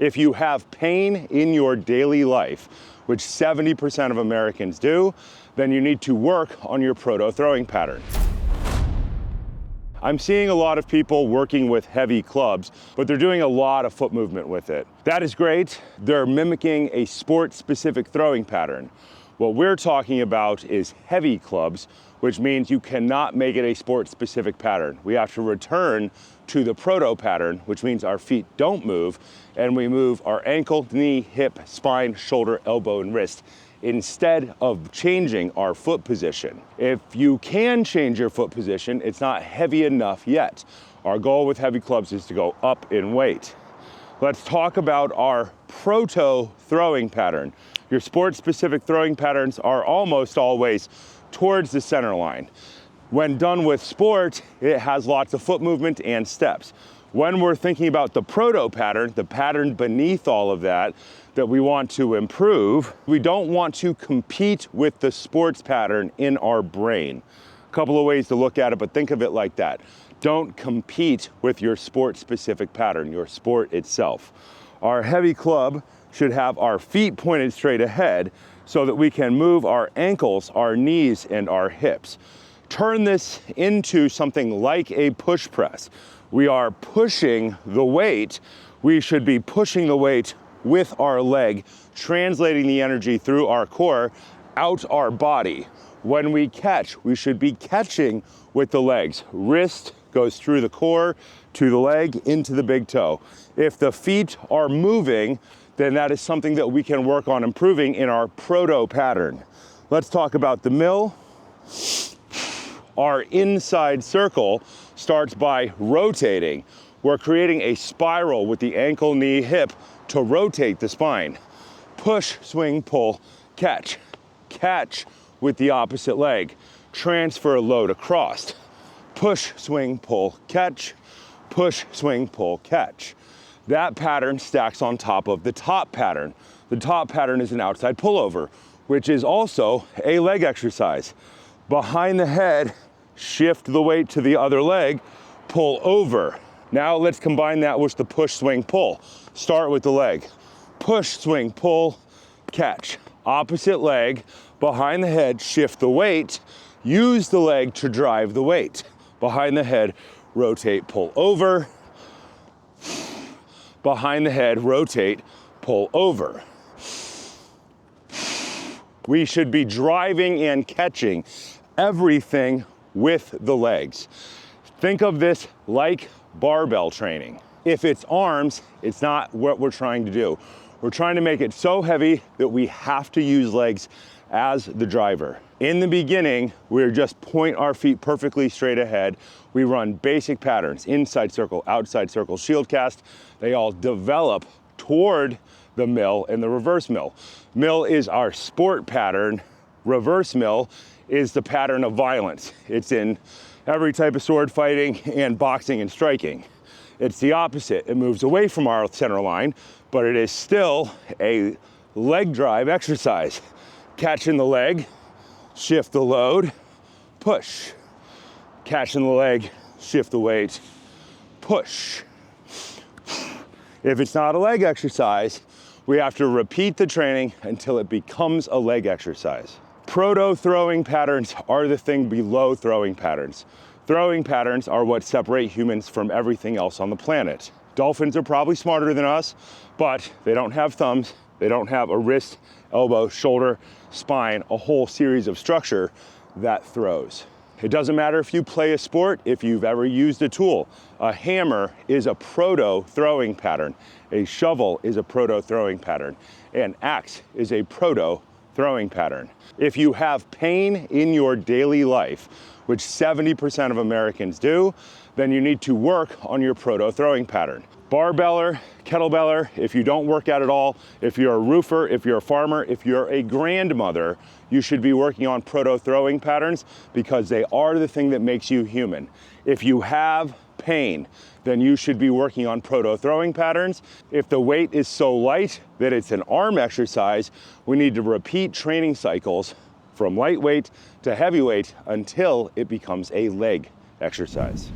If you have pain in your daily life, which 70% of Americans do, then you need to work on your proto throwing pattern. I'm seeing a lot of people working with heavy clubs, but they're doing a lot of foot movement with it. That is great. They're mimicking a sport-specific throwing pattern. What we're talking about is heavy clubs, which means you cannot make it a sport-specific pattern. We have to return to the proto pattern, which means our feet don't move, and we move our ankle, knee, hip, spine, shoulder, elbow, and wrist instead of changing our foot position. If you can change your foot position, it's not heavy enough yet. Our goal with heavy clubs is to go up in weight. Let's talk about our proto throwing pattern. Your sport-specific throwing patterns are almost always towards the center line. When done with sport, it has lots of foot movement and steps. When we're thinking about the proto pattern, the pattern beneath all of that we want to improve, we don't want to compete with the sports pattern in our brain. A couple of ways to look at it, but think of it like that. Don't compete with your sport-specific pattern, your sport itself. Our heavy club should have our feet pointed straight ahead so that we can move our ankles, our knees, and our hips. Turn this into something like a push press. We are pushing the weight. We should be pushing the weight with our leg, translating the energy through our core out our body. When we catch, we should be catching with the legs. Wrist goes through the core to the leg into the big toe. If the feet are moving, then that is something that we can work on improving in our proto pattern. Let's talk about the mill. Our inside circle starts by rotating. We're creating a spiral with the ankle, knee, hip to rotate the spine. Push, swing, pull, catch. Catch with the opposite leg. Transfer load across. Push, swing, pull, catch. Push, swing, pull, catch. That pattern stacks on top of the top pattern. The top pattern is an outside pullover, which is also a leg exercise. Behind the head, shift the weight to the other leg, pull over. Now let's combine that with the push, swing, pull. Start with the leg. Push, swing, pull, catch. Opposite leg, behind the head, shift the weight. Use the leg to drive the weight. Behind the head, rotate, pull over. Behind the head, rotate, pull over. We should be driving and catching everything with the legs. Think of this like barbell training. If it's arms, it's not what we're trying to do. We're trying to make it so heavy that we have to use legs as the driver. In the beginning, we just point our feet perfectly straight ahead. We run basic patterns, inside circle, outside circle, shield cast. They all develop toward the mill and the reverse mill. Mill is our sport pattern. Reverse mill is the pattern of violence. It's in every type of sword fighting and boxing and striking. It's the opposite. It moves away from our center line, but it is still a leg drive exercise. Catch in the leg, shift the load, push. Catch in the leg, shift the weight, push. If it's not a leg exercise, we have to repeat the training until it becomes a leg exercise. Proto throwing patterns are the thing below throwing patterns. Throwing patterns are what separate humans from everything else on the planet. Dolphins are probably smarter than us, but they don't have thumbs. They don't have a wrist, elbow, shoulder, spine, a whole series of structure that throws. It doesn't matter if you play a sport, if you've ever used a tool. A hammer is a proto throwing pattern. A shovel is a proto throwing pattern. An axe is a proto throwing pattern. If you have pain in your daily life, which 70% of Americans do, then you need to work on your proto throwing pattern. Barbeller, kettlebeller, if you don't work out at all, if you're a roofer, if you're a farmer, if you're a grandmother, you should be working on proto throwing patterns because they are the thing that makes you human. If you have pain, then you should be working on proto throwing patterns. If the weight is so light that it's an arm exercise, we need to repeat training cycles from lightweight to heavyweight until it becomes a leg exercise.